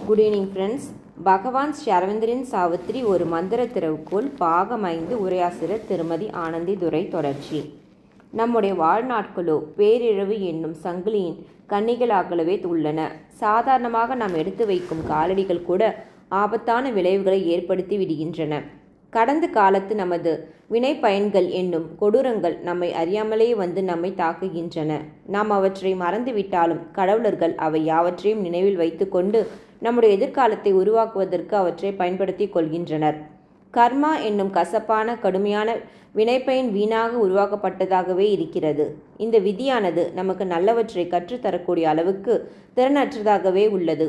Good evening friends. பகவான் ஷரவந்திரன் சாவித்ரி ஒரு மந்திர திறவுகோல் பாகம் 5 உரையாசிரியர் திருமதி ஆனந்தி துரை தொடர்ச்சி. நம்முடைய வாழ்நாட்களோ பேரிழவு என்னும் சங்கிலியின் கன்னிகளாகவே உள்ளன. சாதாரணமாக நாம் எடுத்து வைக்கும் காலடிகள் கூட ஆபத்தான விளைவுகளை ஏற்படுத்தி விடுகின்றன. கடந்த காலத்து நமது வினை பயன்கள் என்னும் கொடூரங்கள் நம்மை அறியாமலே வந்து நம்மை தாக்குகின்றன. நாம் அவற்றை மறந்துவிட்டாலும் கடவுளர்கள் அவை யாவற்றையும் நினைவில் வைத்து கொண்டு நம்முடைய எதிர்காலத்தை உருவாக்குவதற்கு அவற்றை பயன்படுத்தி கொள்கின்றனர். கர்மா என்னும் கசப்பான கடுமையான வினைப்பயன் வீணாக உருவாக்கப்பட்டதாகவே இருக்கிறது. இந்த விதியானது நமக்கு நல்லவற்றை கற்றுத்தரக்கூடிய அளவுக்கு திறனற்றதாகவே உள்ளது.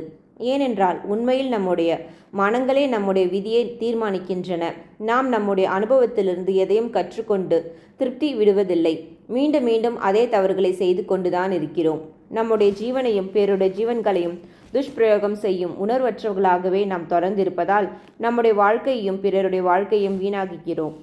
ஏனென்றால் உண்மையில் நம்முடைய மனங்களே நம்முடைய விதியை தீர்மானிக்கின்றன. நாம் நம்முடைய அனுபவத்திலிருந்து எதையும் கற்றுக்கொண்டு திருப்தி விடுவதில்லை. மீண்டும் மீண்டும் அதே தவறுகளை செய்து கொண்டுதான் இருக்கிறோம். நம்முடைய ஜீவனையும் பிறருடைய ஜீவன்களையும் துஷ்பிரயோகம் செய்யும் உணர்வற்றவர்களாகவே நாம் தொடர்ந்து இருப்பதால் நம்முடைய வாழ்க்கையையும் பிறருடைய வாழ்க்கையும் வீணாக்குகிறோம்.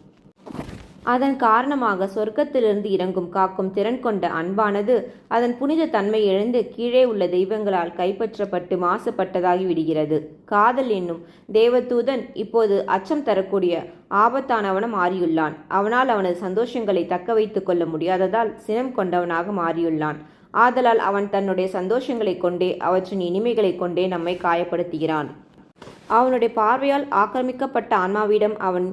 அதன் காரணமாக சொர்க்கத்திலிருந்து இறங்கும் காக்கும் திறன் கொண்ட அன்பானது அதன் புனித தன்மை இழந்து கீழே உள்ள தெய்வங்களால் கைப்பற்றப்பட்டு மாசுபட்டதாகி விடுகிறது. காதல் என்னும் தேவதூதன் இப்போது அச்சம் தரக்கூடிய ஆபத்தானவன மாறியுள்ளான். அவனால் அவனது சந்தோஷங்களை தக்க வைத்துக் கொள்ள முடியாததால் சினம் கொண்டவனாக மாறியுள்ளான். ஆதலால் அவன் தன்னுடைய சந்தோஷங்களை கொண்டே அவற்றின் இனிமைகளை கொண்டே நம்மை காயப்படுத்துகிறான். அவனுடைய பார்வையால் ஆக்கிரமிக்கப்பட்ட ஆன்மாவிடம் அவன்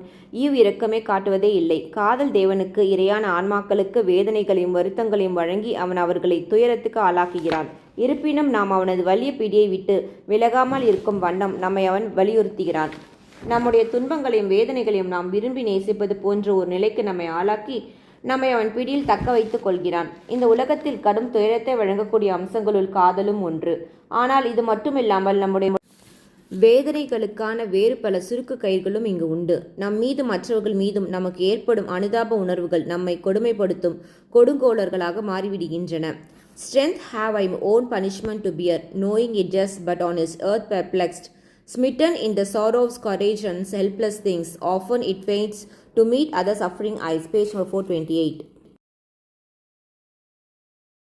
இரக்கமே காட்டுவதே இல்லை. காதல் தேவனுக்கு இரையான ஆன்மாக்களுக்கு வேதனைகளையும் வருத்தங்களையும் வழங்கி அவன் அவர்களை துயரத்துக்கு ஆளாக்குகிறான். இருப்பினும் நாம் அவனது வலிய பிடியை விட்டு விலகாமல் இருக்கும் வண்ணம் நம்மை அவன் வலியுறுத்துகிறான். நம்முடைய துன்பங்களையும் வேதனைகளையும் நாம் விரும்பி நேசிப்பது போன்ற ஒரு நிலைக்கு நம்மை ஆளாக்கி நம்மை அவன் பிடியில் தக்க வைத்துக் கொள்கிறான். இந்த உலகத்தில் கடும் துயரத்தை வழங்கக்கூடிய அம்சங்களுள் காதலும் ஒன்று. ஆனால் இது மட்டுமில்லாமல் நம்முடைய வேதனைகளுக்கான வேறு பல சுருக்கு கயிர்களும் இங்கு உண்டு. நம் மீதும் மற்றவர்கள் மீதும் நமக்கு ஏற்படும் அனுதாப உணர்வுகள் நம்மை கொடுமைப்படுத்தும் கொடுங்கோளர்களாக மாறிவிடுகின்றன. Strength have I own punishment to bear, knowing it just but on his earth perplexed. Smitten in the sorrows, courage and helpless things, often it faints to meet other suffering eyes. Page number 428.